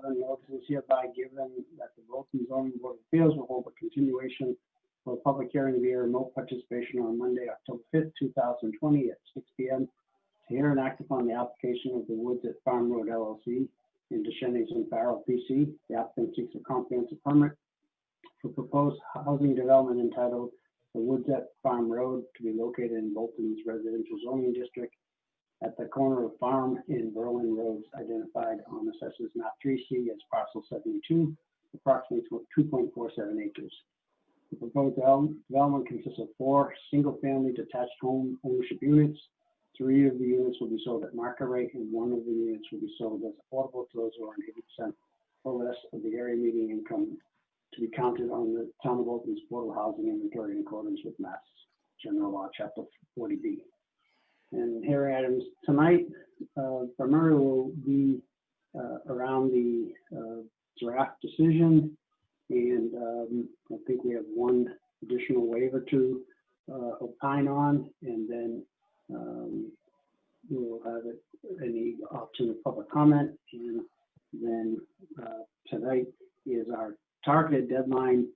notice is hereby given that the Bolton Zoning Board of Appeals will hold a continuation for a public hearing via remote participation on Monday, October 5th, 2020 at 6 p.m. to hear and act upon the application of the Woods at Farm Road LLC into Shennings and Farrell PC. The applicant seeks a comprehensive permit for proposed housing development entitled the Woods at Farm Road to be located in Bolton's residential zoning district at the corner of Farm and Berlin Roads, identified on Assessors Map 3C as parcel 72, approximately 2.47 acres. The proposed development consists of 4 single-family detached home ownership units. 3 of the units will be sold at market rate, and 1 of the units will be sold as affordable to those who earn 80% or less of the area median income, to be counted on the Town of Bolton's Affordable Housing Inventory in accordance with Mass General Law, Chapter 40B. And hearing items tonight primarily will be around the draft decision, and I think we have 1 additional waiver to opine on, and then we'll have any option of public comment, and then tonight is our targeted deadline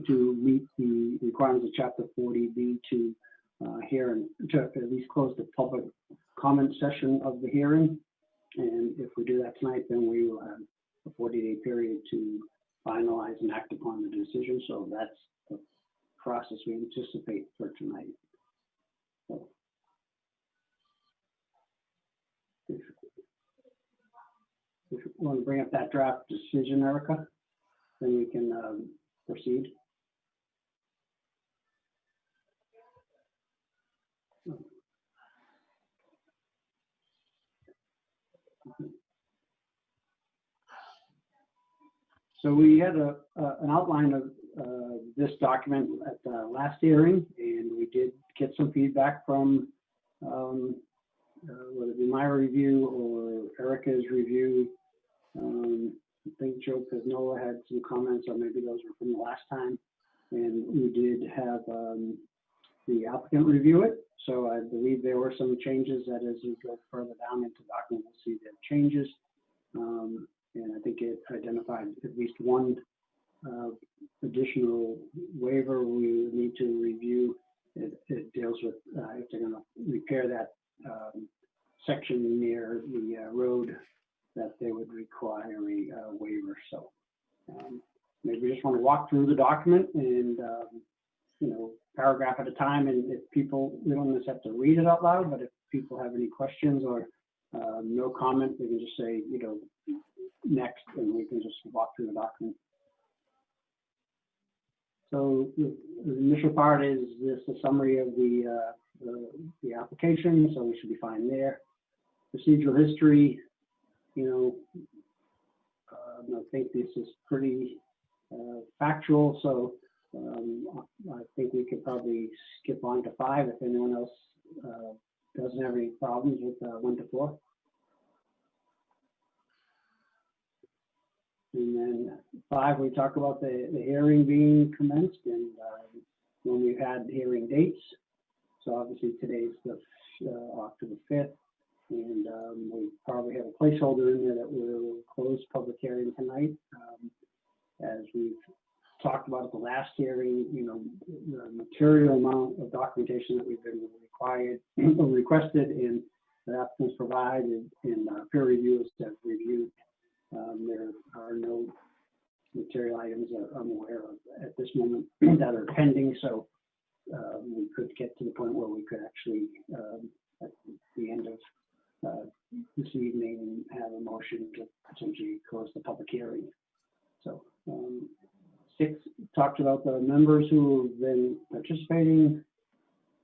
to meet the requirements of Chapter 40B to hear and to at least close the public comment session of the hearing. And if we do that tonight, then we will have a 40-day period to finalize and act upon the decision. So that's the process we anticipate for tonight. So, if you want to bring up that draft decision, Erica, then we can proceed. So we had an outline of this document at the last hearing, and we did get some feedback from whether it be my review or Erica's review. I think Joe Piznola had some comments, or maybe those were from the last time, and we did have the applicant review it. So I believe there were some changes that as we go further down into the document, we'll see the changes. And I think it identified at least 1 additional waiver we would need to review. It deals with if they're going to repair that section near the road, that they would require a waiver. So maybe we just want to walk through the document and paragraph at a time, and if people, we don't necessarily have to read it out loud, but if people have any questions or no comment, we can just say, next, and we can just walk through the document. So the initial part is this a summary of the application, so we should be fine there. Procedural history, I think this is pretty factual, so I think we could probably skip on to 5 if anyone else doesn't have any problems with 1 to 4. And then 5, we talk about the hearing being commenced and when we've had hearing dates. So obviously today's the October 5th, and we probably have a placeholder in there that we'll close public hearing tonight. As we've talked about at the last hearing, the material amount of documentation that we've been requested and the applicants provided and peer reviewers have reviewed. There are no material items that I'm aware of at this moment that are pending, so we could get to the point where we could actually, at the end of this evening, have a motion to potentially close the public hearing. So 6 talked about the members who have been participating.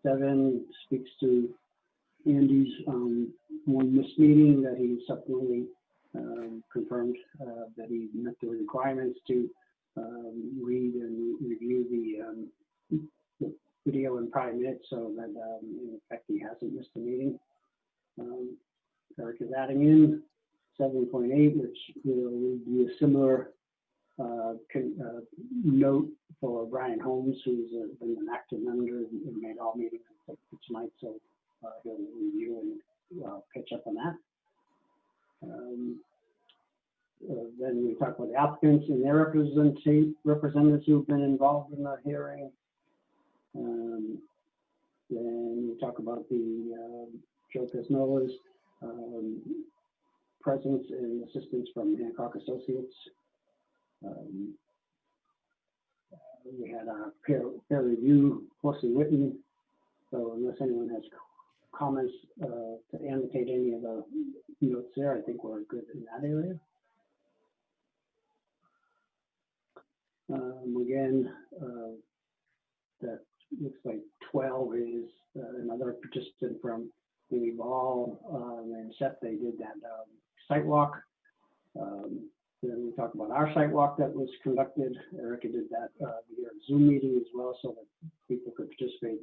7 speaks to Andy's 1 missed meeting that he subsequently confirmed that he met the requirements to read and review the video in prior minutes, so that in effect he hasn't missed the meeting. Eric is adding in 7.8, which will be a similar note for Brian Holmes, who's been an active member and made all meetings tonight, so he'll review and catch up on that. Then we talk about the applicants and their representatives who've been involved in the hearing. Then we talk about the Joe Pesnola's presence and assistance from Hancock Associates. We had our peer review, Horsley Witten. So unless anyone has comments to annotate any of the notes there, I think we're good in that area. Again, that looks like 12 is another participant from the Vol and Seth. They did that site walk. Then we talked about our site walk that was conducted. Erica did that via Zoom meeting as well, so that people could participate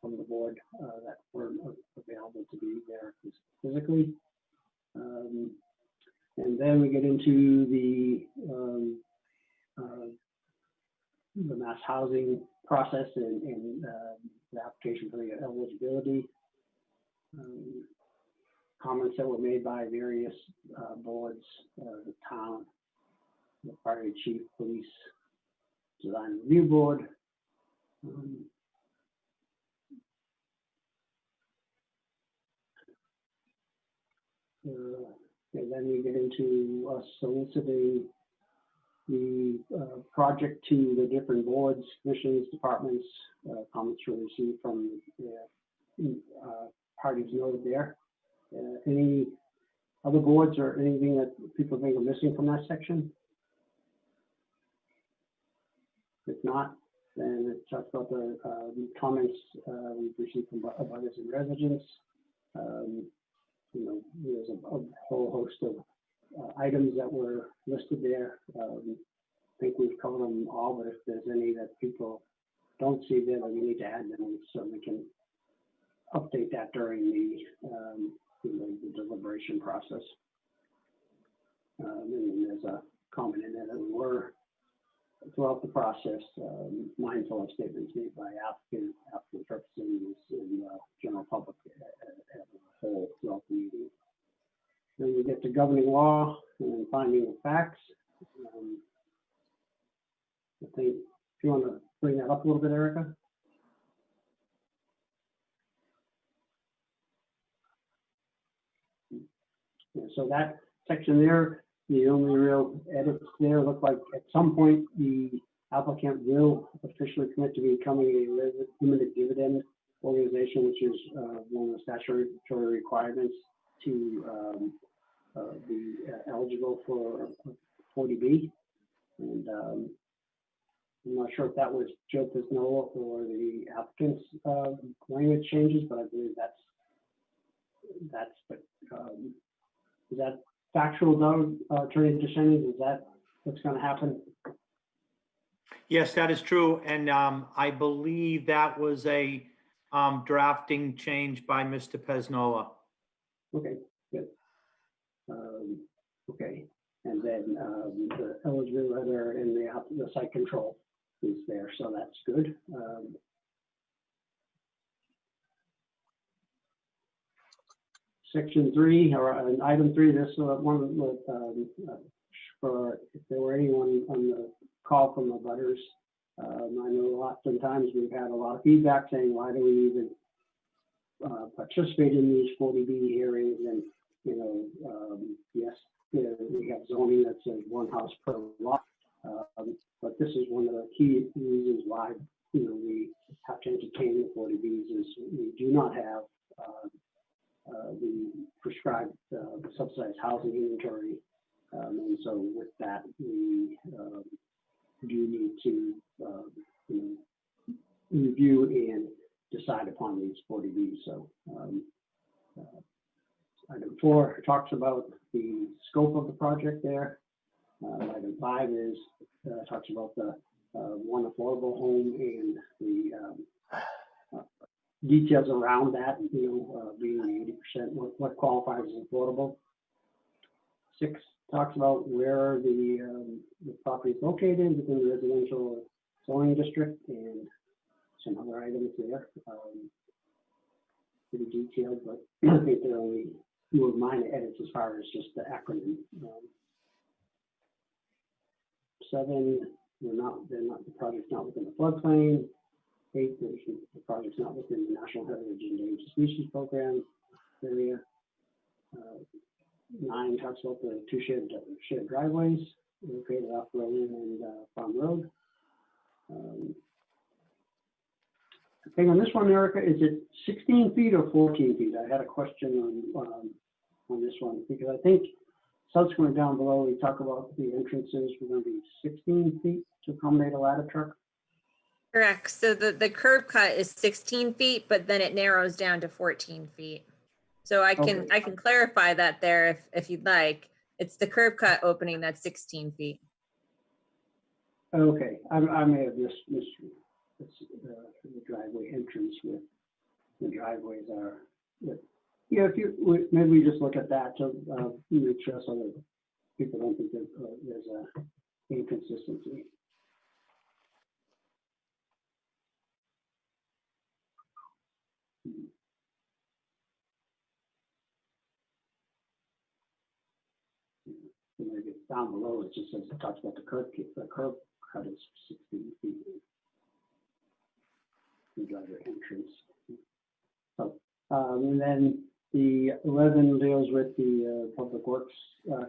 from the board that weren't available to be there physically. And then we get into the mass housing process and the application for the eligibility. Comments that were made by various boards, the town, the fire chief, police, design review board. And then we get into soliciting the project to the different boards, commissions, departments. Comments were received from the parties noted there. Any other boards or anything that people think are missing from that section? If not, then it talks about the comments we've received from others and residents. You know, there's a whole host of items that were listed there. I think we've covered them all, but if there's any that people don't see there that we need to add, then we certainly can update that during the the deliberation process. And there's a comment in there that we were, throughout the process, mindful of statements made by applicant representatives and general public as a whole throughout the meeting. Then we get to governing law and finding of facts. I think if you want to bring that up a little bit, Erica. So that section there, the only real edits there look like at some point the applicant will officially commit to becoming a limited dividend organization, which is one of the statutory requirements to be eligible for 40B. And I'm not sure if that was Joe Pesnola or the applicant's language changes, but I believe that's the is that factual, Doug, Attorney DeShannon? Is that what's going to happen? Yes, that is true. And I believe that was a drafting change by Mr. Pesnola. Okay, good. Okay, and then the eligibility letter and the site control is there, so that's good. Section 3 or item 3. This one for if there were anyone on the call from the butters. I know oftentimes we've had a lot of feedback saying, why do we even participate in these 40B hearings? And yes, we have zoning that says one house per lot, but this is one of the key reasons why we have to entertain the 40Bs is we do not have the prescribed subsidized housing inventory, and so with that we do need to review and decide upon these 40Bs. So item 4 talks about the scope of the project there. Item 5 is talks about the one affordable home and the details around that, being 80%, what qualifies as affordable. 6 talks about where the property is located within the residential zoning district and some other items there. Pretty detailed, but I think there are only few minor edits as far as just the acronym. 7, the project's not within the floodplain. 8, the project's not within the National Heritage Endangered Species Program area. 9 talks about the 2 shared driveways located off Berlin and Farm Road. I think on this one, Erica, is it 16 feet or 14 feet? I had a question on this one, because I think subsequently down below, we talk about the entrances were going to be 16 feet to accommodate a ladder truck. Correct. So the curb cut is 16 feet, but then it narrows down to 14 feet. So I can clarify that there if you'd like. It's the curb cut opening that's 16 feet. Okay, I may have missed the driveway entrance with the driveways are. Yeah, if you maybe we just look at that to make sure so that people don't think that there's a inconsistency. Maybe down below it just says it talks about the curb cut is 16 feet. The driver entrance. So, and then the 11 deals with the Public Works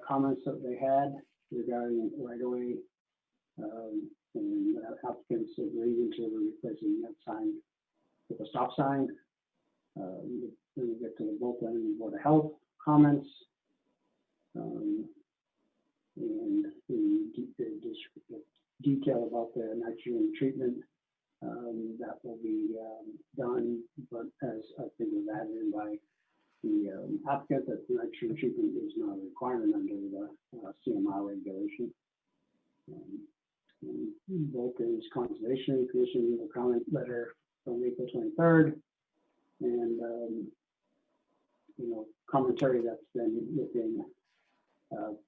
comments that they had regarding right-of-way, and applicants agreeing to replacing that sign with a stop sign. Then we get to the Bolton and Board of Health comments, and the detail about the nitrogen treatment. That will be done, but as I think was added in by the applicant, that nitrogen treatment is not a requirement under the CMR regulation. Vulcan's Conservation Commission a comment letter from April 23rd, and commentary that's been within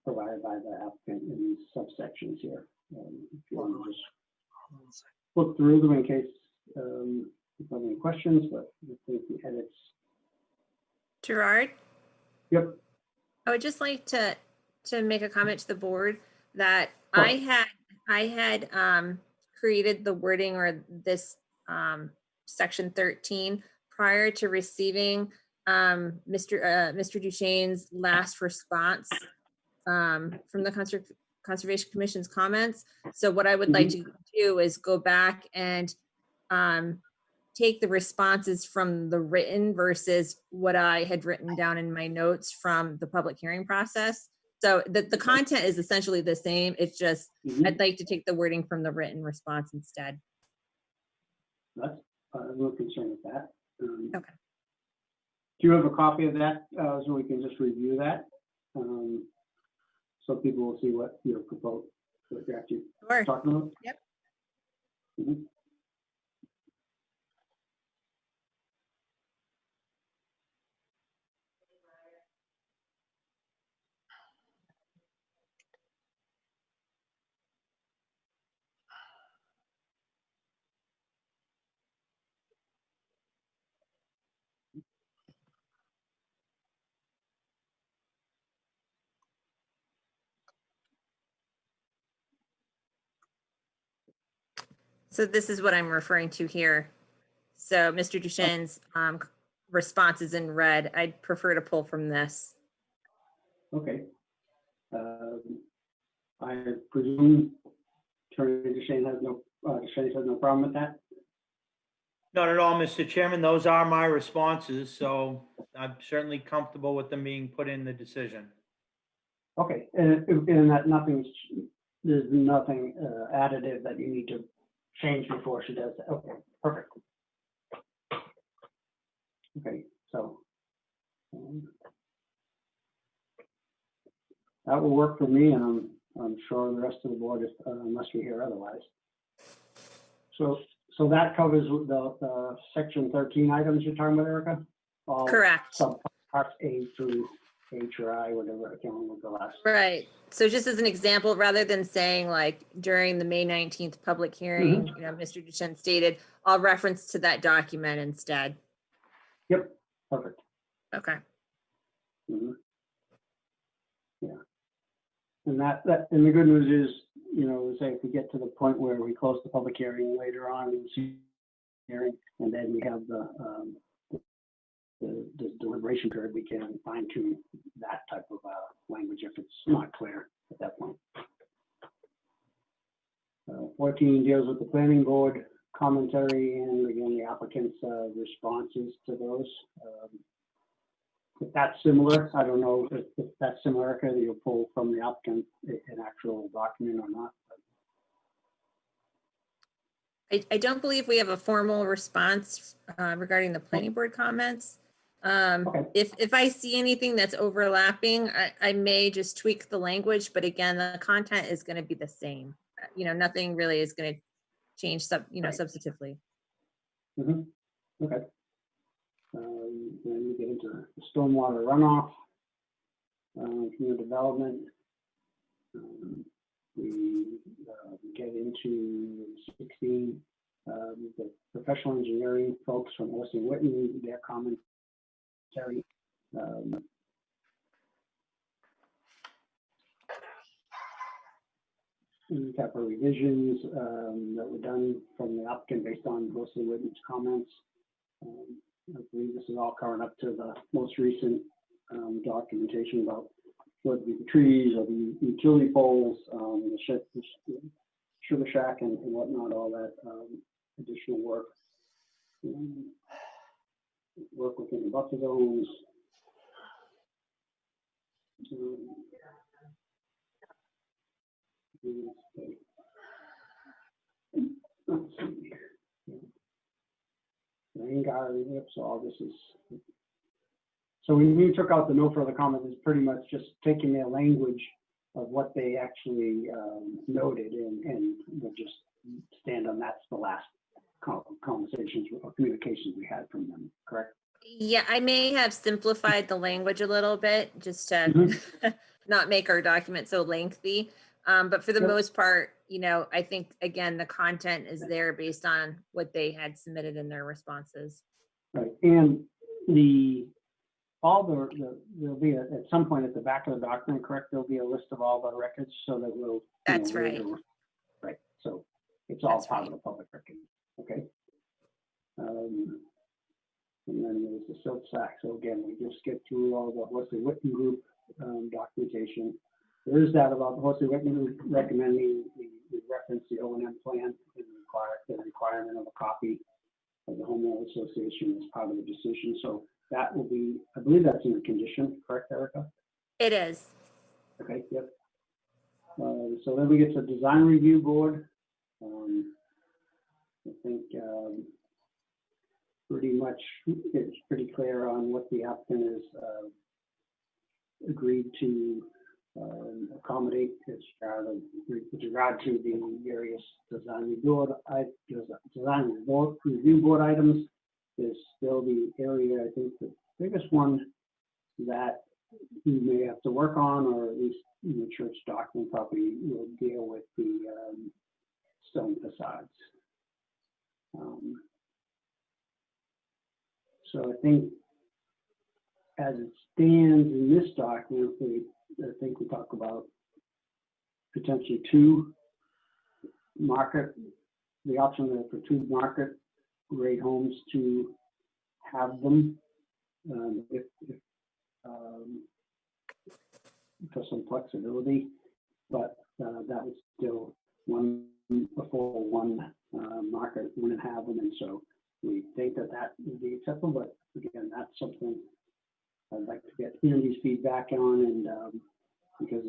provided by the applicant in these subsections here. If you want to just look through them in case you have any questions, but I think the edits. Gerard? Yep. I would just like to make a comment to the board that Sure. I had created the wording or this section 13 prior to receiving Mr. Duchesne's last response from the Conservation Commission's comments. So what I would like to do is go back and take the responses from the written versus what I had written down in my notes from the public hearing process. So the content is essentially the same. It's just, I'd like to take the wording from the written response instead. That's, I'm not concerned with that. Okay. Do you have a copy of that so we can just review that? So people will see what you're proposed, what you're actually talking about? Yep. Mm-hmm. So this is what I'm referring to here. So Mr. Duchesne's response is in red. I'd prefer to pull from this. Okay. I presume Attorney Duchesne has no problem with that? Not at all, Mr. Chairman. Those are my responses, so I'm certainly comfortable with them being put in the decision. Okay, and that there's nothing additive that you need to change before she does that. Okay, perfect. Okay, so that will work for me, and I'm sure the rest of the board, unless we hear otherwise. So that covers the section 13 items you're talking about, Erica? All Correct. Parts A through H or I, whatever, I can't remember the last. Right. So just as an example, rather than saying like during the May 19th public hearing, Mr. Duchesne stated, I'll reference to that document instead. Yep, perfect. Okay. Yeah. And and the good news is you know, say if we get to the point where we close the public hearing later on in the hearing, and then we have the deliberation period, we can fine tune that type of language if it's not clear at that point. 14 deals with the planning board commentary and again the applicant's responses to those. If that's similar, I don't know if that's similar, Erica, that you'll pull from the applicant an actual document or not. I don't believe we have a formal response regarding the planning board comments. Okay. If I see anything that's overlapping, I may just tweak the language, but again, the content is going to be the same. You know, nothing really is going to change Right. substantively. Mm-hmm. Okay. Then we get into the stormwater runoff, community development. We get into 16, the professional engineering folks from Wilson Whitney, their commentary. Capital revisions that were done from the applicant based on Wilson Whitney's comments. I believe this is all current up to the most recent documentation about whether it be the trees or the utility poles, the sugar shack and whatnot, all that additional work. Work within the buffer zones. Let's see. Rain garden, yep, so all this is. So when we took out the no further comment, it's pretty much just taking their language of what they actually noted and we'll just stand on that's the last conversations or communications we had from them, correct? Yeah, I may have simplified the language a little bit just to not make our document so lengthy. But for the most part, you know, I think, again, the content is there based on what they had submitted in their responses. Right, and there'll be at some point at the back of the document, correct, there'll be a list of all the records so that we'll. That's right. Right, so it's all part of the public record, okay? And then there's the silk sack, so again, we just get through all the Wesley Whitman group documentation. There is that about the Wesley Whitman group recommending we reference the O&M plan and the requirement of a copy of the homeowner association as part of the decision. So that will be, I believe that's in the condition, correct, Erica? It is. Okay, yep. So then we get to design review board. I think pretty much it's pretty clear on what the applicant has agreed to accommodate with regard to the various design review board items. There's still the area, I think the biggest one that you may have to work on, or at least in the church document probably will deal with the stone facades. So I think as it stands in this document, I think we talk about potentially the option for two market rate homes to have them if for some flexibility, but that was still one market wouldn't have them, and so we think that would be acceptable. But again, that's something I'd like to get Andy's feedback on, and because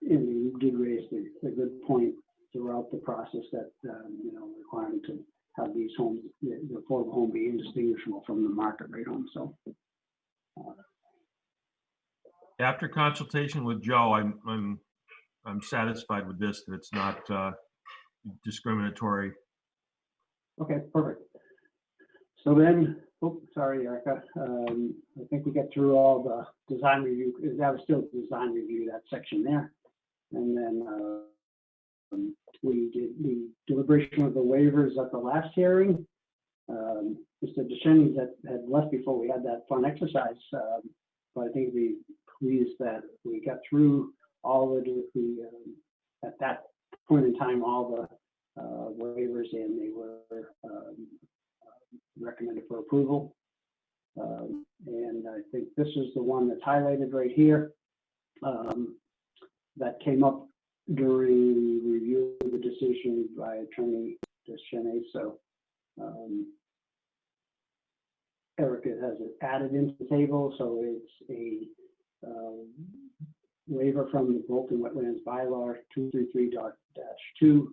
Andy did raise a good point throughout the process that requirement to have these homes, the affordable home, be indistinguishable from the market rate home. So after consultation with Joe, I'm satisfied with this, that it's not discriminatory. okay, perfect. So then, sorry, Erica. I think we get through all the design review. That was still design review, that section there. And then we did the deliberation of the waivers at the last hearing. Mr. Descheny had left before we had that fun exercise, but I think we pleased that we got through all of the at that point in time, all the waivers and they were recommended for approval. And I think this is the one that's highlighted right here that came up during review of the decision by Attorney Deschenez. So Erica has it added into the table, so it's a waiver from the Bolton Wetlands Bylaw 233.2 to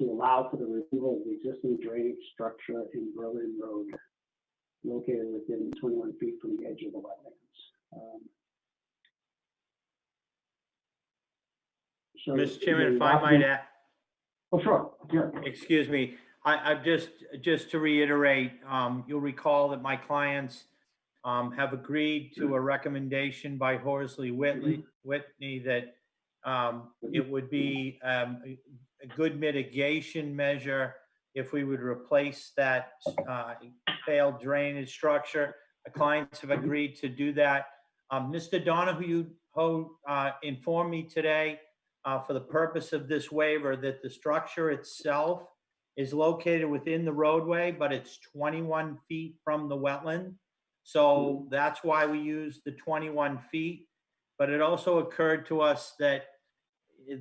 allow for the removal of the existing drainage structure in Berlin Road located within 21 feet from the edge of the wetlands. So Mr. Chairman, if I might add, Oh, sure. excuse me, I just to reiterate, you'll recall that my clients have agreed to a recommendation by Horsley Whitney that it would be a good mitigation measure if we would replace that failed drainage structure. The clients have agreed to do that. Mr. Donahue informed me today for the purpose of this waiver that the structure itself is located within the roadway, but it's 21 feet from the wetland. So that's why we use the 21 feet. But it also occurred to us that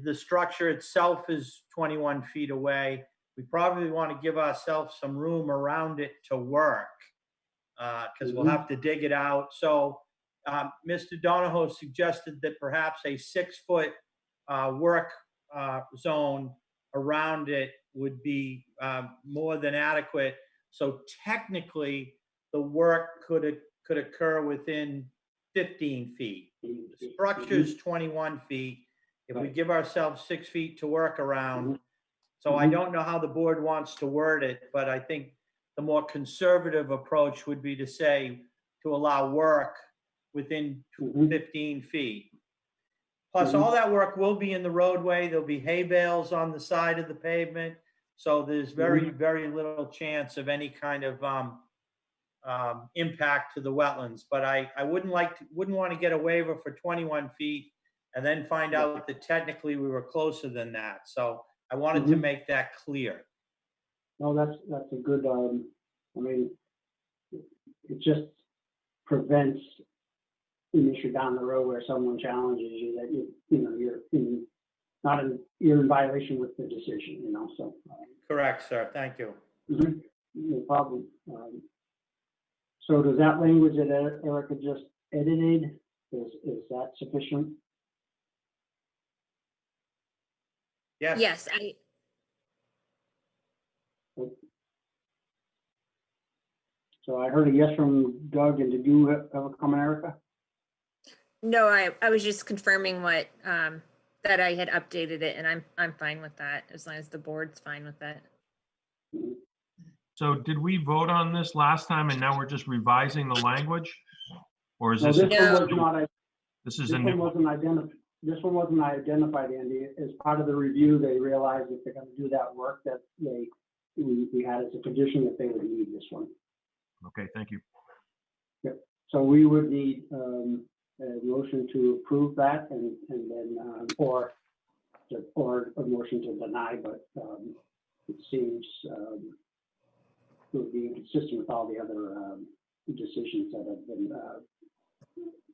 the structure itself is 21 feet away. We probably want to give ourselves some room around it to work because we'll have to dig it out. So Mr. Donahoe suggested that perhaps a 6-foot work zone around it would be more than adequate. So technically, the work could occur within 15 feet. The structure's 21 feet. If we give ourselves 6 feet to work around, so I don't know how the board wants to word it, but I think the more conservative approach would be to say to allow work within 15 feet. Plus, all that work will be in the roadway. There'll be hay bales on the side of the pavement. So there's very, very little chance of any kind of impact to the wetlands. But I wouldn't want to get a waiver for 21 feet and then find out that technically we were closer than that. So I wanted to make that clear. No, that's a good, I mean, it just prevents an issue down the road where someone challenges you that you're in violation with the decision, so. Correct, sir. Thank you. No problem. So does that language that Erica just edited, is that sufficient? Yes. Yes, So I heard a yes from Doug, and did you have a comment, Erica? no, I was just confirming what, that I had updated it, and I'm fine with that, as long as the board's fine with that. So did we vote on this last time and now we're just revising the language? Or is No, this? this one was not, This is this a one new, wasn't identified, Andy. As part of the review, they realized if they're gonna do that work, that we had as a condition that they would need this one. okay, thank you. So we would need a motion to approve that and then, or a motion to deny, but it seems it would be consistent with all the other decisions that have been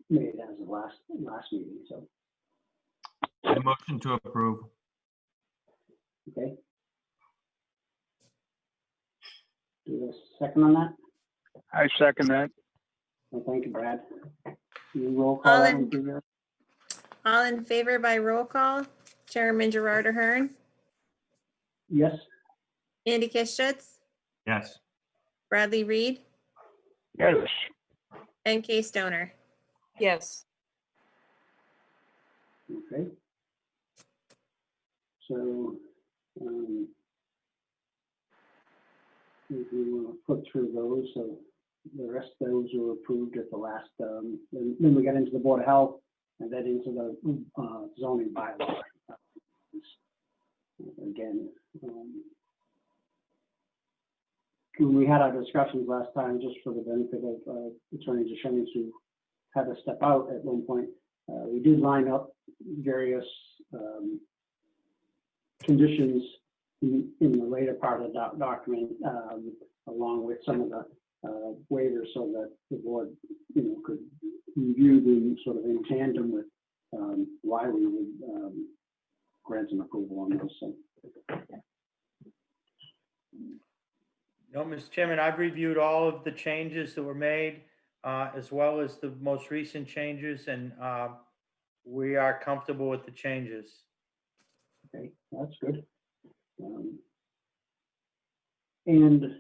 made as of last meeting, so, A motion to approve. okay. Do a second on that? I second that. Well, thank you, Brad. You roll call that one, please, Eric? All in favor by roll call? Chairman Gerard Ahern, Yes, Andy Kischitz, Yes. Bradley Reed, Yes. and Kay Stoner. Yes. okay. So, if we want to put through those, so the rest of those were approved at the last, then we got into the Board of Health and then into the zoning bylaw. Again, when we had our discussions last time, just for the benefit of Attorney Deschenez who had to step out at one point, we did line up various conditions in the later part of the document, along with some of the waivers, so that the board, could review them sort of in tandem with why we would grant an approval on those. So. No, Mr. Chairman, I've reviewed all of the changes that were made, as well as the most recent changes, and we are comfortable with the changes. Okay, that's good. And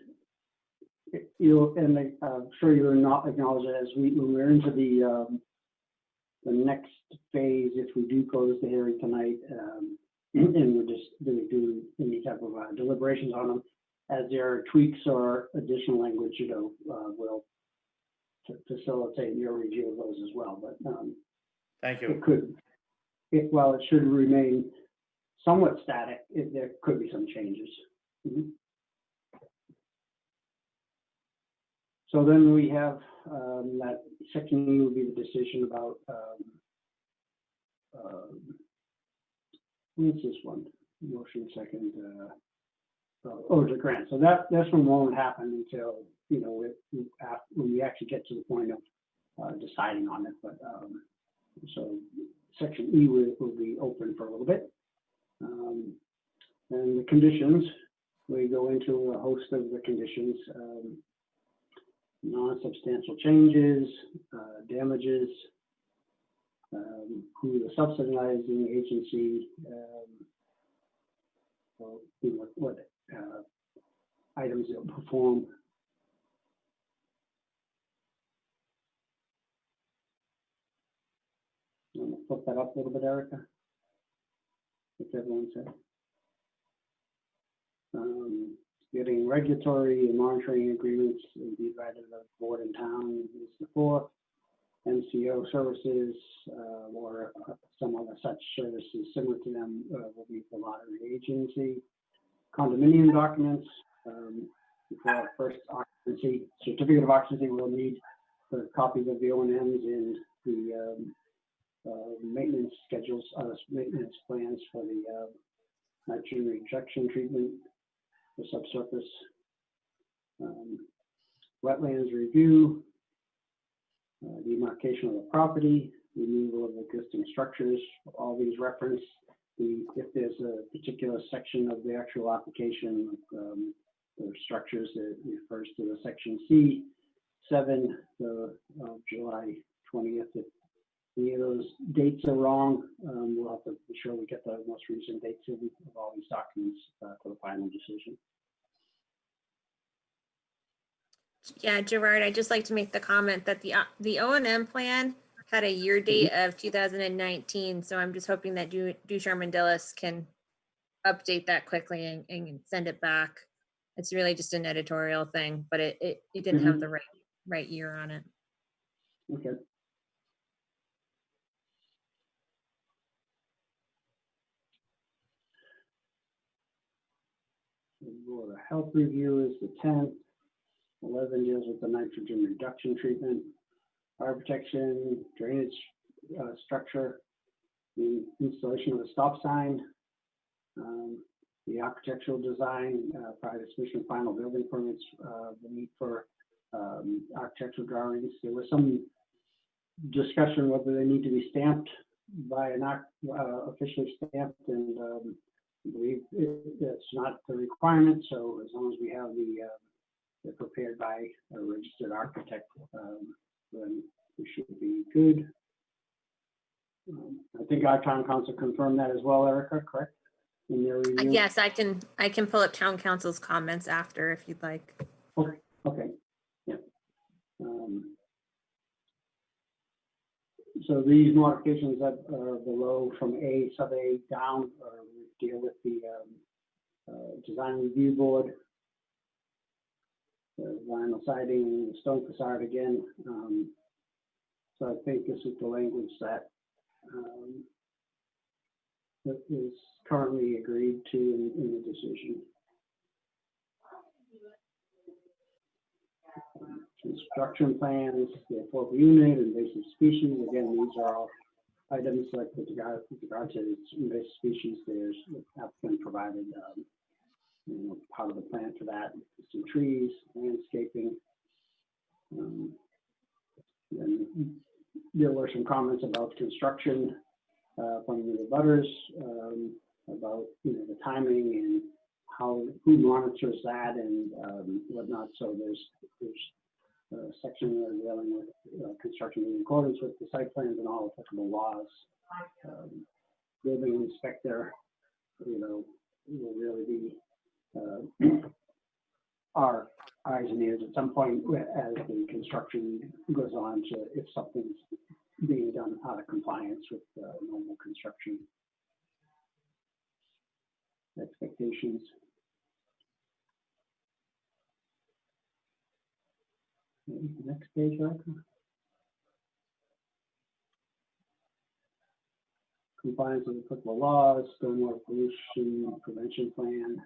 I'm sure you're not acknowledge it as when we're into the next phase, if we do close the hearing tonight, and we're just do any type of deliberations on them, as there are tweaks or additional language, we'll facilitate your review of those as well. But Thank you. it could, while it should remain somewhat static, there could be some changes. Mhm. So then we have that section E will be the decision about what's this one? Motion second. To grant. So this one won't happen until when we actually get to the point of deciding on it. But so section E will be open for a little bit. And the conditions, we go into a host of the conditions. Non-substantial changes, damages, who the subsidizing agency, what items they'll perform. I'm gonna flip that up a little bit, Erica. If everyone said. Getting regulatory and monitoring agreements and be right of the board in town is the fourth. MCO services or some other such services similar to them will be the lottery agency. Condominium documents for our first occupancy, certificate of occupancy, we'll need the copies of the O&Ms and the maintenance schedules, maintenance plans for the nitrogen rejection treatment, the subsurface, wetlands review, demarcation of the property, removal of existing structures. All these reference if there's a particular section of the actual application, the structures that refers to the section C7, July 20th. If any of those dates are wrong, we'll have to be sure we get the most recent dates of all these documents for the final decision. Yeah, Gerard, I'd just like to make the comment that the O&M plan had a year date of 2019, so I'm just hoping that Ducharme-Dillis can update that quickly and send it back. It's really just an editorial thing, but it didn't have the right year on it. Okay. The health review is the 10th. 11 deals with the nitrogen reduction treatment, fire protection, drainage structure, the installation of a stop sign, the architectural design, prior to submission of final building permits, the need for architectural drawings. There was some discussion whether they need to be stamped by an officially stamped, and I believe it's not the requirement. So as long as we have they're prepared by a registered architect, then we should be good. I think our town council confirmed that as well, Erica, correct? In their review? Yes, I can pull up town council's comments after if you'd like. Okay, yeah. So these modifications that are below from A, sub A down deal with the design review board. The vinyl siding, the stone facade again. So I think this is the language that that is currently agreed to in the decision. Construction plans, the affordable unit, invasive species. Again, these are all items like with regard to invasive species, there's applicant provided, part of the plan for that, some trees, landscaping. And there were some comments about construction from the butters, about the timing and who monitors that and whatnot. So there's a section there dealing with construction in accordance with the site plans and all applicable laws. Building inspector, will really be our eyes and ears at some point as the construction goes on to if something's being done out of compliance with normal construction expectations. Next page, right? Compliance with applicable laws, stormwater pollution prevention plan.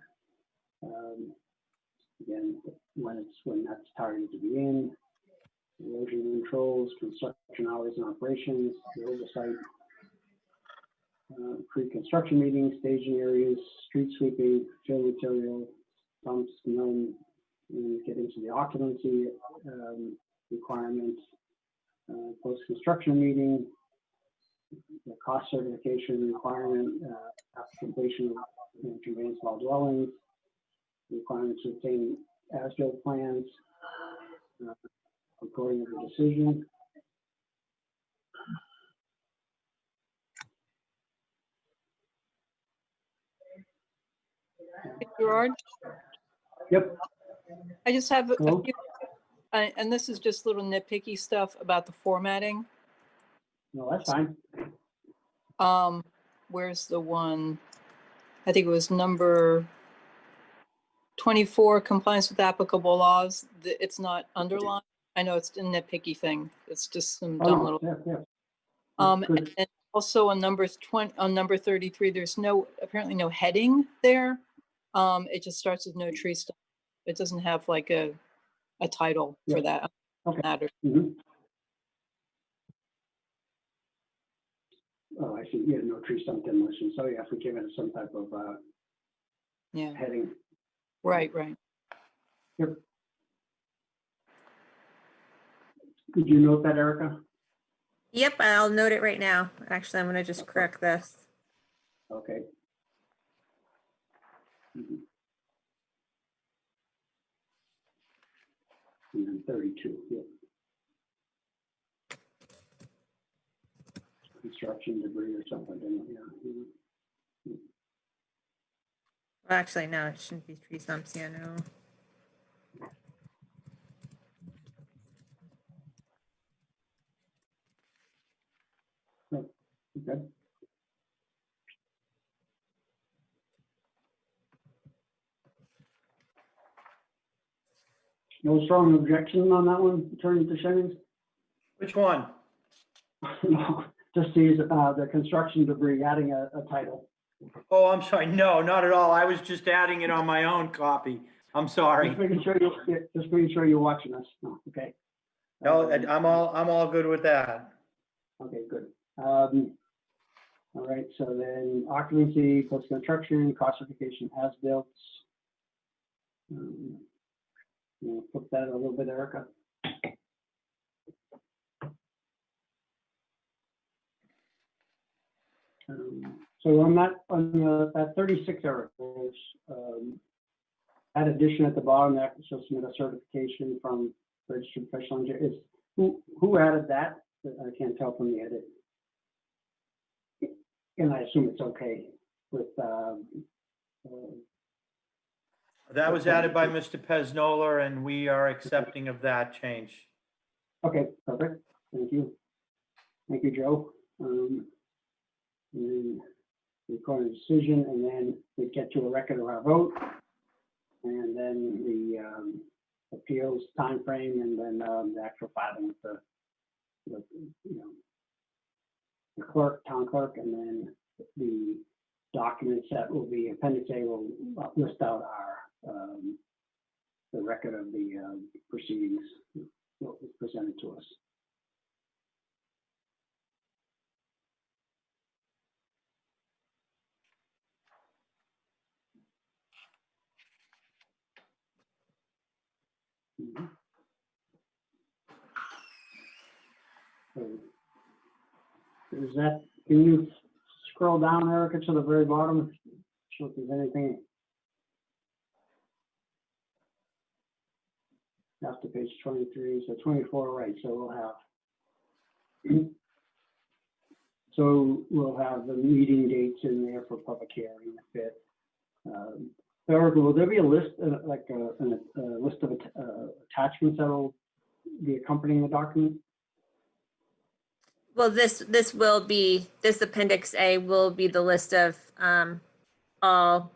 Again, when that's targeted to be in, erosion controls, construction hours and operations, the oversight, pre-construction meetings, staging areas, street sweeping, fill material, dumps, snow, and get into the occupancy requirements, post-construction meeting, the cost certification requirement, after completion of conveyance of all dwellings, requirements to obtain as-built plans, according to the decision. Gerard, Yep. I just have a Hello? few, and this is just little nitpicky stuff about the formatting. No, that's fine. Where's the one? I think it was number 24, compliance with applicable laws. It's not underlined. I know it's a nitpicky thing. It's just some dumb little. Yeah. Good. And also on number 33, there's apparently no heading there. It just starts with no tree stump. It doesn't have like a title for that. Okay. Matter. Oh, I see. Yeah, no tree stump demolition. So you have to give it some type of Yeah. heading. Right. Yep. Did you note that, Erica? Yep, I'll note it right now. Actually, I'm gonna just correct this. Okay. And then 32. Yep. Construction debris or something. Yeah. Well, actually, no, it shouldn't be tree stumps. Yeah, no. Okay. No strong objection on that one, Attorney DeShenning? Which one? No, just these, the construction debris, adding a title. Oh, I'm sorry. No, not at all. I was just adding it on my own copy. I'm sorry. Just making sure you're watching us. No, okay. No, I'm all good with that. Okay, good. All right, so then occupancy, post-construction, cost certification, as-built. Flip that a little bit, Erica. So on that 36 Erica, there's that addition at the bottom that shall submit a certification from registered professional engineer. Who added that? I can't tell from the edit. And I assume it's okay with. That was added by Mr. Peznola, and we are accepting of that change. Okay, perfect. Thank you. Thank you, Joe. And then record a decision, and then we get to a record of our vote, and then the appeals timeframe, and then the actual filing with the clerk, town clerk, and then the documents that will be Appendix A will list out our the record of the proceedings, what was presented to us. Mhm. So, is that, can you scroll down, Erica, to the very bottom? See if there's anything. After page 23, so 24, right, so we'll have the meeting dates in there for public hearing, the 5th. Erica, will there be a list, like a list of attachments that'll be accompanying the document? Well, this will be, this Appendix A will be the list of all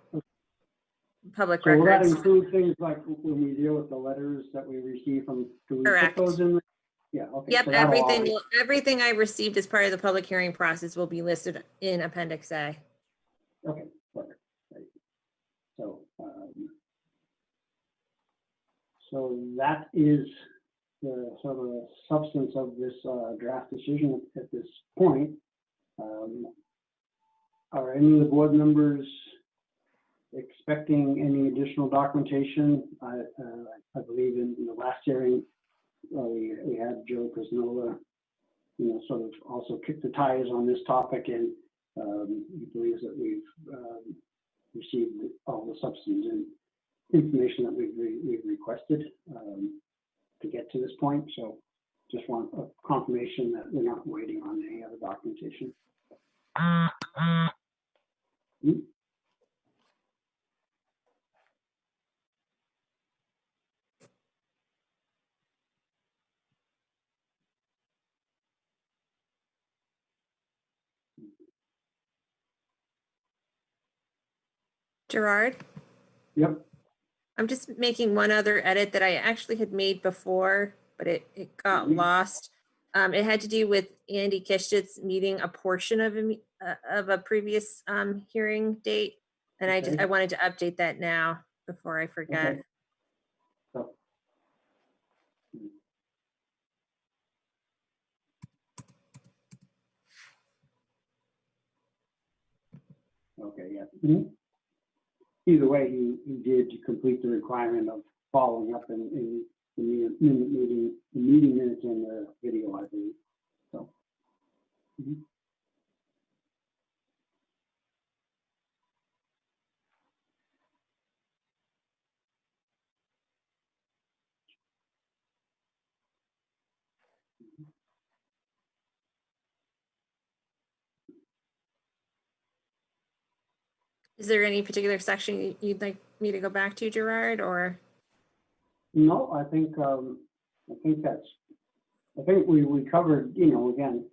public So will that records. include things like when we deal with the letters that we receive from, do we Correct. put those in? Yeah, okay. Yep, so that'll all everything, be- everything I received as part of the public hearing process will be listed in Appendix A. Okay, perfect. Right. So that is the sort of the substance of this draft decision at this point. Are any of the board members expecting any additional documentation? I believe in the last hearing, we had Joe Prisnola, sort of also kick the tires on this topic, and he believes that we've received all the substance and information that we've requested to get to this point. So just want a confirmation that we're not waiting on any other documentation. Gerard? Yep. I'm just making one other edit that I actually had made before, but it got Mhm. lost. It had to do with Andy Kishitz meeting a portion of a previous hearing date. And Okay. I wanted to update that now before I forget. Okay. So, okay, yeah. Mhm. Either way, he did complete the requirement of following up in the meeting minutes and the video, I believe. So. Mhm. Is there any particular section you'd like me to go back to, Gerard, or? No, I think we covered, again,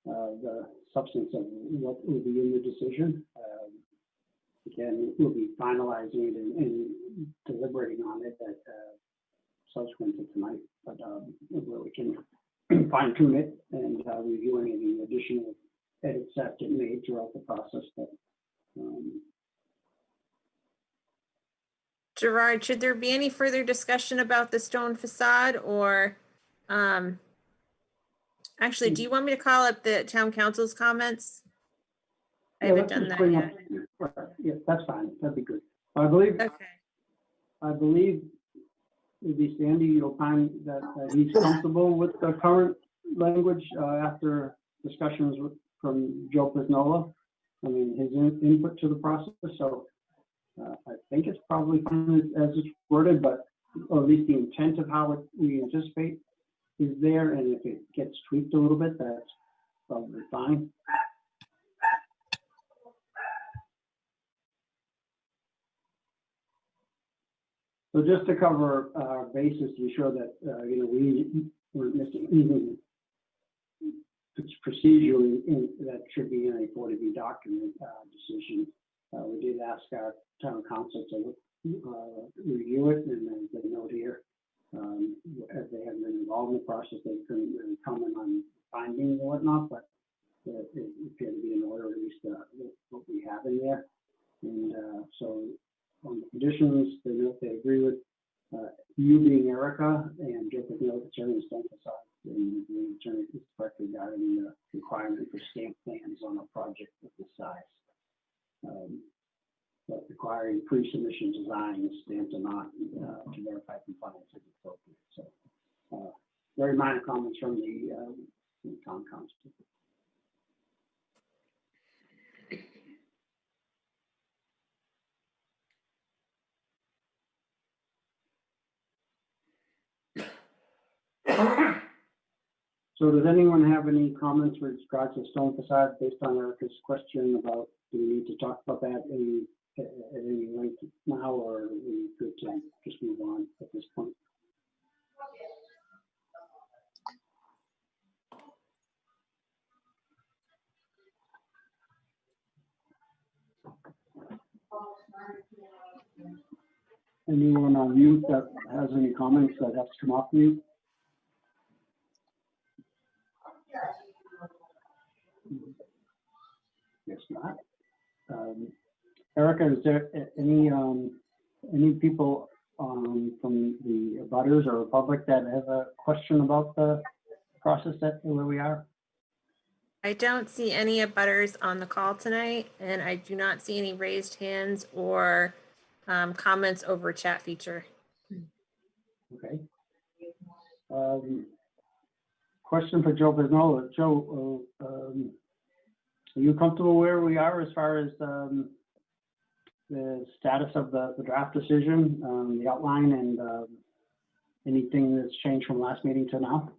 the substance of what will be in the decision. Again, we'll be finalizing it and deliberating on it at subsequent to tonight, but where we can fine tune it and review any additional edits that get made throughout the process. But Gerard, should there be any further discussion about the stone facade, or actually, do you want me to call up the town council's comments? I yeah, haven't let's done just that bring yet. up, yeah, that's fine. That'd be good. I believe Okay. it'd be Sandy, you'll find that he's comfortable with the current language after discussions from Joe Prisnola. I mean, his input to the process. So I think it's probably fine as it's worded, but or at least the intent of how we anticipate is there. And if it gets tweaked a little bit, that's probably fine. So just to cover our basis, to be sure that we weren't missing anything procedurally that should be in a 40B document decision. We did ask our town council to review it, and there's a note here. As they haven't been involved in the process, they couldn't really comment on findings or whatnot, but it appeared to be in order, at least what we have in there. And so on the conditions, they note they agree with you being Erica and Joe Prisnola, the chairman of Stone Facade, and the attorney is correct regarding the requirement for stamp plans on a project of this size. but requiring pre-submission designs stamped or not to verify compliance is appropriate. So very minor comments from the town council. So does anyone have any comments with regards to stone facade based on Erica's question about, do we need to talk about that at any length now, or are we good to just move on at this point? Anyone on mute that has any comments that have to come off mute? Guess not. Erica, is there any people from the abutters or public that have a question about the process where we are? I don't see any abutters on the call tonight, and I do not see any raised hands or comments over chat feature. Okay. Question for Joe Bisnola. Joe, are you comfortable where we are as far as the status of the draft decision, the outline, and anything that's changed from last meeting to now?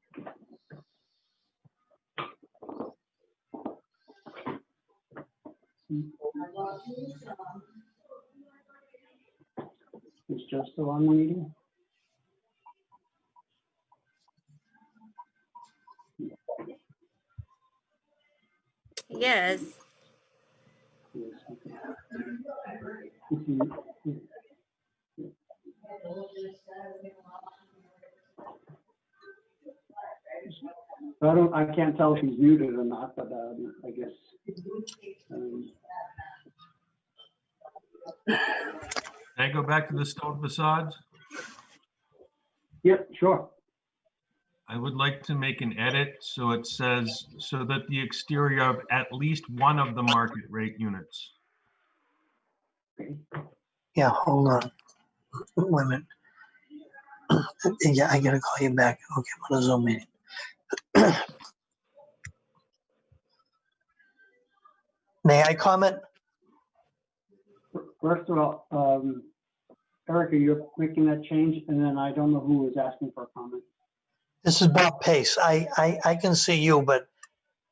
Is Joe still on the meeting? Yes. Yes, okay. I can't tell if he's muted or not, but I guess. Can I go back to the stone facades? Yep, sure. I would like to make an edit so it says, so that the exterior of at least one of the market rate units. Yeah, hold on. Wait a minute. Yeah, I gotta call you back. Okay, I'm on a Zoom meeting. May I comment? First of all, Erica, you're making that change, and then I don't know who is asking for a comment. This is Bob Pace. I can see you, but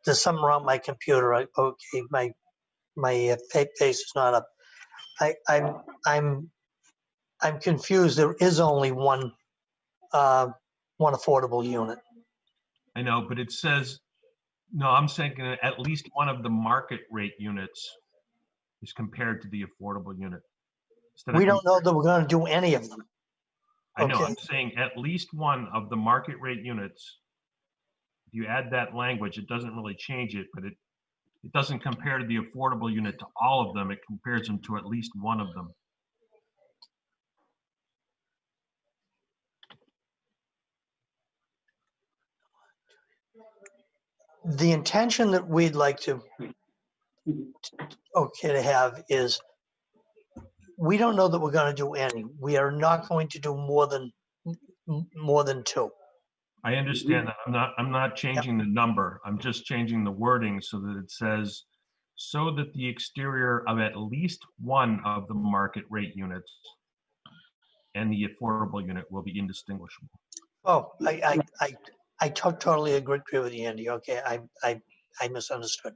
there's something wrong with my computer. Okay, my face is not up. I'm confused. There is only one affordable unit. I know, but it says, no, I'm saying at least one of the market rate units is compared to the affordable unit. We don't know that we're going to do any of them. I know, Okay. I'm saying at least one of the market rate units. If you add that language, it doesn't really change it, but it doesn't compare to the affordable unit to all of them. It compares them to at least one of them. The intention that we'd like to have is, we don't know that we're going to do any. We are not going to do more than two. I understand that. I'm not changing the number. I'm just changing the wording so that it says, so that the exterior of at least one of the market rate units and the affordable unit will be indistinguishable. Oh, I totally agree with you, Andy. Okay, I misunderstood.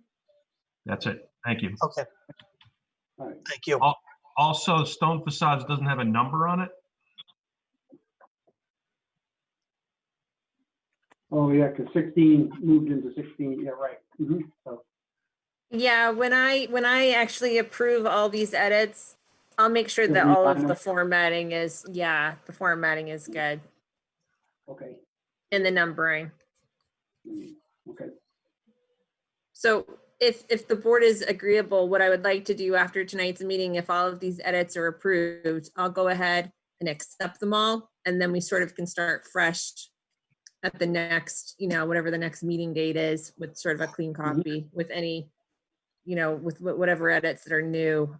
That's it. Thank you. Okay. All right. Thank you. Also, stone facades doesn't have a number on it. Oh, yeah, because 16 moved into 16. Yeah, right. So, Yeah, when I actually approve all these edits, I'll make sure that all of the formatting is, the formatting is good okay. and the numbering. Okay. So if the board is agreeable, what I would like to do after tonight's meeting, if all of these edits are approved, I'll go ahead and accept them all. And then we sort of can start fresh at the next, whatever the next meeting date is, with sort of a clean copy with any, with whatever edits that are new.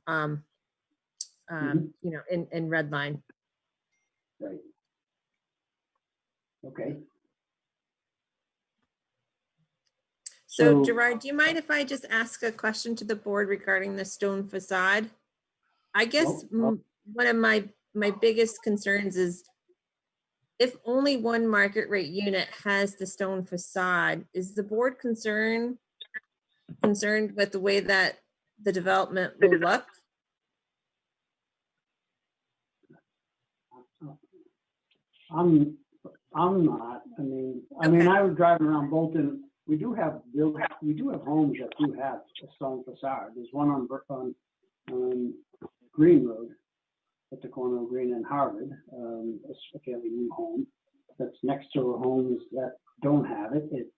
you know, in red line. Right. Okay. So So- Gerard, do you mind if I just ask a question to the board regarding the stone facade? I guess one of my biggest concerns is if only one market rate unit has the stone facade, is the board concerned with the way that the development will look? I'm not. I mean, Okay. I was driving around Bolton. We do have homes that do have a stone facade. There's one on Green Road at the corner of Green and Harvard. It's a fairly new home that's next to homes that don't have it.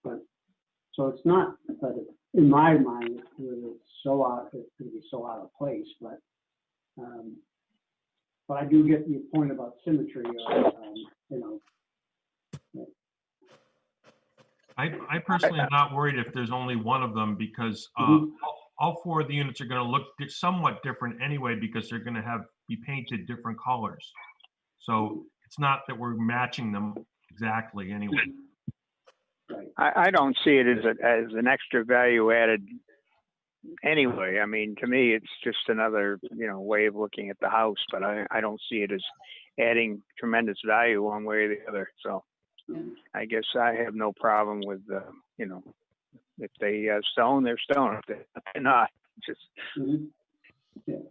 So it's not that in my mind it's so out. It's going to be so out of place, but I do get your point about symmetry. You know. I personally am not worried if there's only one of them because all four of the units are going to look somewhat different anyway because they're going to be painted different colors. So it's not that we're matching them exactly anyway. I don't see it as an extra value added anyway. I mean, to me, it's just another, way of looking at the house, but I don't see it as adding tremendous value one way or the other. So I guess I have no problem with, if they stone, they're stone. If they're not, just. Yeah.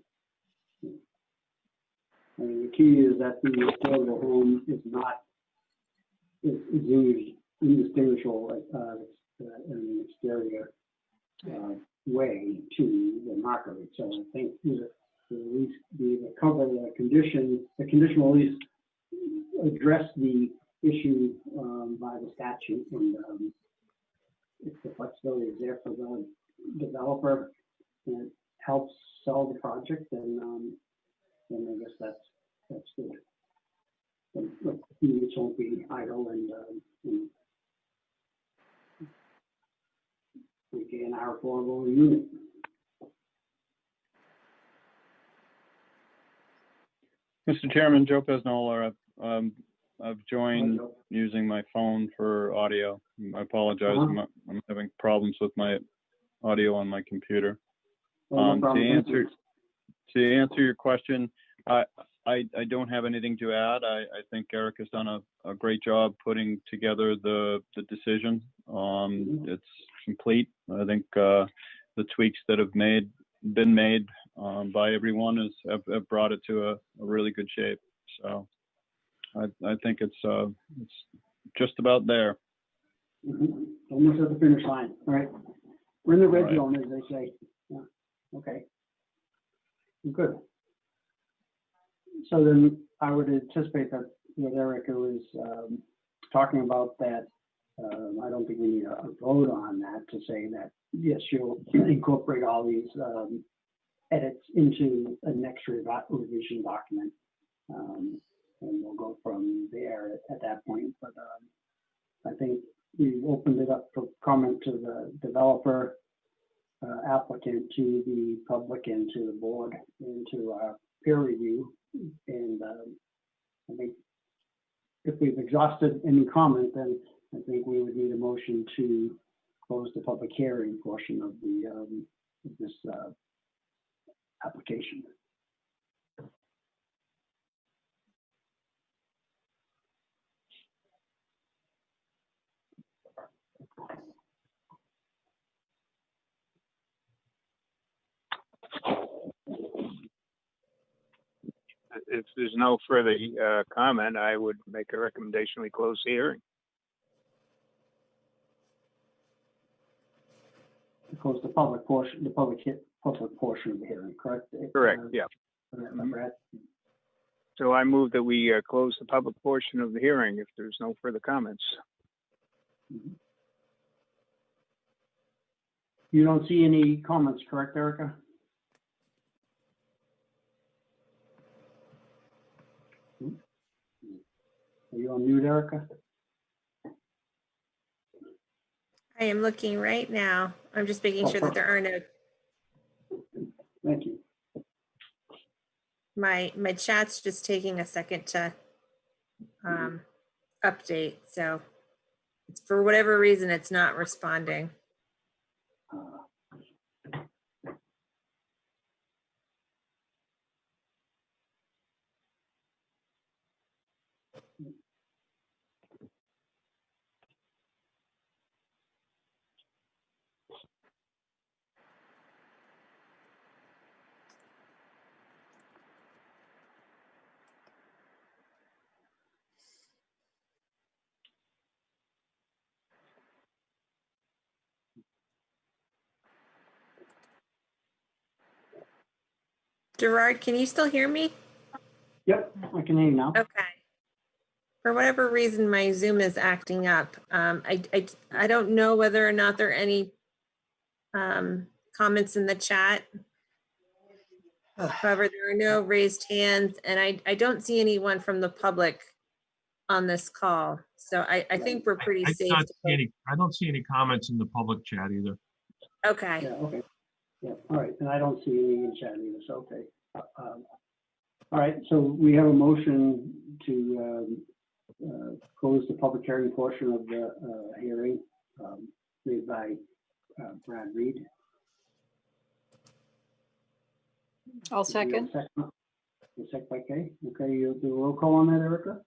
I mean, the key is that the affordable home is indistinguishable in an exterior way to the market rate. So I think the lease, the cover, the conditional lease address the issue by the statute, and if the flexibility is there for the developer and it helps sell the project, then I guess that's good. The units won't be idle, and we gain our affordable unit. Mr. Chairman, Joe Pesnola, I've joined using my phone for audio. I apologize. I'm having problems with my audio on my computer. To answer your question, I don't have anything to add. I think Eric has done a great job putting together the decision. It's complete. I think the tweaks that have been made by everyone have brought it to a really good shape. So I think it's just about there. Almost at the finish line. All right, we're in the red Right. zone, as they say. Yeah. Okay. Good. So then I would anticipate that what Erica was talking about, that I don't think we need a vote on that to say that, yes, you'll incorporate all these edits into a next revision document. And we'll go from there at that point. But I think we opened it up for comment to the developer, applicant, to the public, and to the board, and to our peer review. And I think if we've exhausted any comment, then I think we would need a motion to close the public hearing portion of this application. If there's no further comment, I would make a recommendation we close the hearing. To close the public portion, public portion of the hearing, correct? Correct, yeah. Brad? So I move that we close the public portion of the hearing if there's no further comments. You don't see any comments, correct, Erica? Are you on mute, Erica? I am looking right now. I'm just making sure that there are no. Thank you. My chat's just taking a second to update, so it's for whatever reason, it's not responding. Gerard, can you still hear me? Yep, I can hear you now. Okay. For whatever reason, my Zoom is acting up. I don't know whether or not there are any comments in the chat. However, there are no raised hands, and I don't see anyone from the public on this call. So I think we're pretty I safe. don't see any, I don't see any comments in the public chat either. Okay. Yeah, okay. Yeah, all right, and I don't see any in chat either, so, okay. All right, so we have a motion to close the public hearing portion of the hearing made by Brad Reed. I'll second. Second by Kay. Okay, you do a roll call on that, Erica?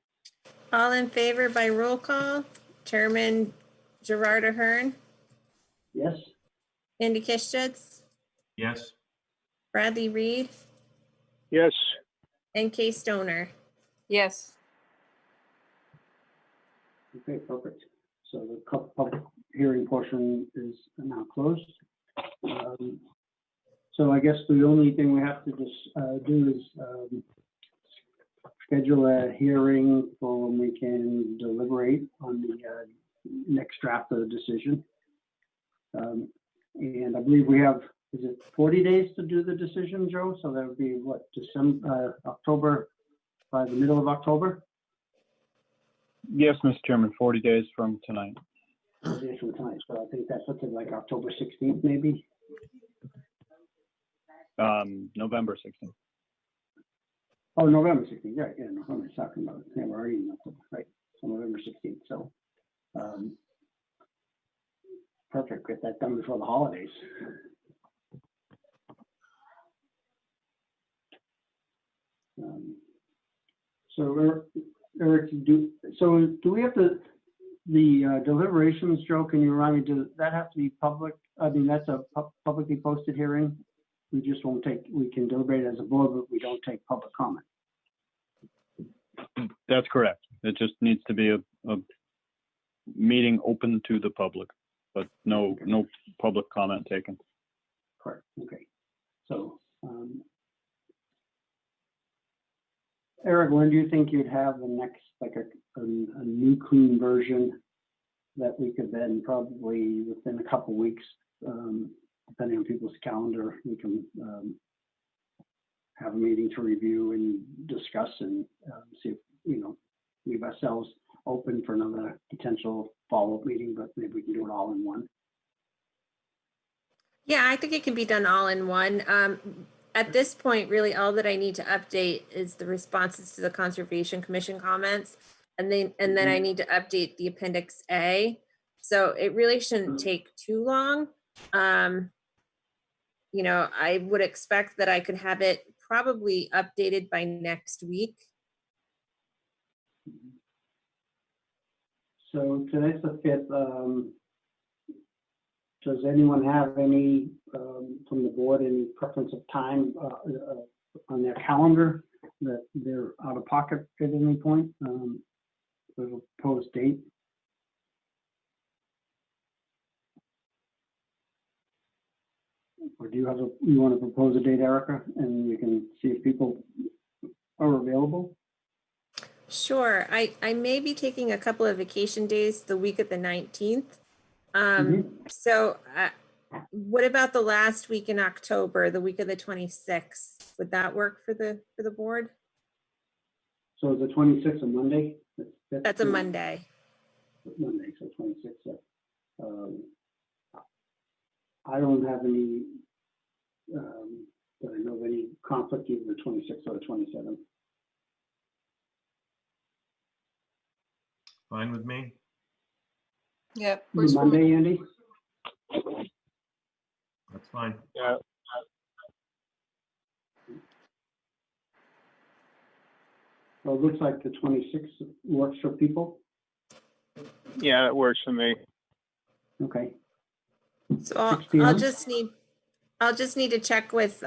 All in favor by roll call? Chairman Gerard Ahern, Yes? Andy Kishitz, Yes, Bradley Reed, Yes, and Kay Stoner. Yes. Okay, perfect. So the public hearing portion is now closed. So I guess the only thing we have to just do is schedule a hearing for when we can deliberate on the next draft of the decision. And I believe we have, is it 40 days to do the decision, Joe? So that would be what, October, by the middle of October? Yes, Mr. Chairman, 40 days from tonight. 40 days from tonight. So I think that puts it like October 16th, maybe? November 16th. Oh, November 16th, right, yeah, November, talking about it, yeah, we're already in October, right, so November 16th, so. Perfect, get that done before the holidays. So Eric, do we have to, the deliberations, Joe, can you remind me, does that have to be public? I mean, that's a publicly posted hearing? We just won't take, we can deliberate as a board, but we don't take public comment. That's correct. It just needs to be a meeting open to the public, but no public comment taken. Correct, okay. So, Eric, when do you think you'd have the next, like a new clean version that we could then probably within a couple weeks, depending on people's calendar, we can have a meeting to review and discuss and see if, leave ourselves open for another potential follow-up meeting, but maybe we can do it all in one. Yeah, I think it can be done all in one. At this point, really, all that I need to update is the responses to the Conservation Commission comments, and then I need to update the Appendix A. So it really shouldn't take too long. I would expect that I could have it probably updated by next week. So today's the 5th. Does anyone have any, from the board, any preference of time on their calendar that they're out of pocket at any point? There's a proposed date. Or do you want to propose a date, Erica, and we can see if people are available? Sure. I may be taking a couple of vacation days the week of the 19th. So what about the last week in October, the week of the 26th? Would that work for the board? So the 26th, a Monday? That's a Monday. Monday, so 26th. I don't have any, that I know of any conflict either the 26th or the 27th. Fine with me. Yeah. The works for me. Monday, Andy? That's fine. Yeah. So it looks like the 26th works for people. Yeah, it works for me. Okay. So I'll 6 p.m.? I'll just need to check with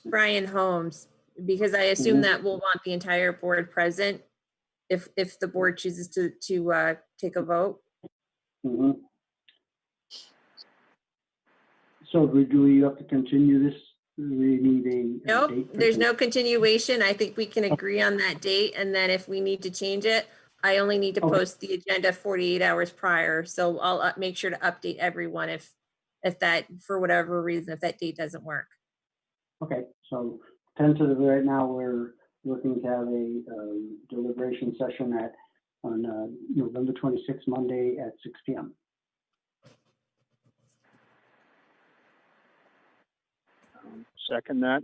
Brian Holmes, because I assume Mhm. that we'll want the entire board present if the board chooses to take a vote. Mhm. So do we have to continue this? Do we need a Nope, date for there's some- no continuation. I think we can agree on that date, and then if we need to change it, I only need to Okay. post the agenda 48 hours prior. So I'll make sure to update everyone if that, for whatever reason, if that date doesn't work. Okay, so tentatively right now, we're looking to have a deliberation session on November 26th, Monday at 6 p.m. Second that.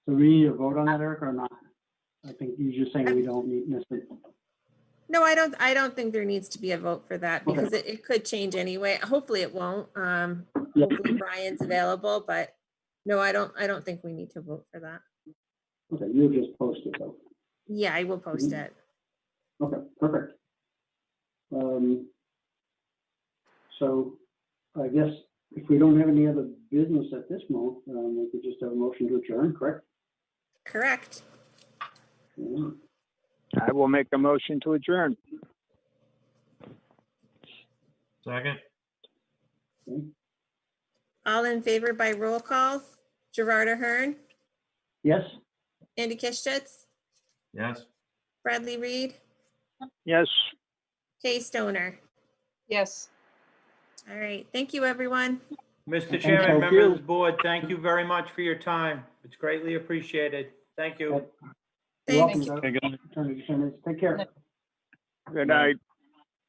So we need a vote on that, Eric, or not? I think you're just saying we don't need necessarily. No, I don't think there needs to be a vote for that, Okay. because it could change anyway. Hopefully it won't. Yeah. Hopefully Brian's available, but no, I don't think we need to vote for that. Okay, you'll just post it though. Yeah, I will post Mhm. it. Okay, perfect. So I guess if we don't have any other business at this moment, we could just have a motion to adjourn, correct? Correct. Yeah. I will make a motion to adjourn. Second? Okay. All in favor by roll call? Gerard Ahern, Yes, Andy Kishitz, Yes? Bradley Reed, Yes. Kay Stoner. Yes. All right, thank you, everyone. Mr. Thank Chairman, you. members of the board, thank you very much for your time. It's greatly appreciated. Thank you. you're Thanks. welcome. Okay, good. Attorney Sanders. Take care. Good night.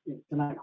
Yeah, good night.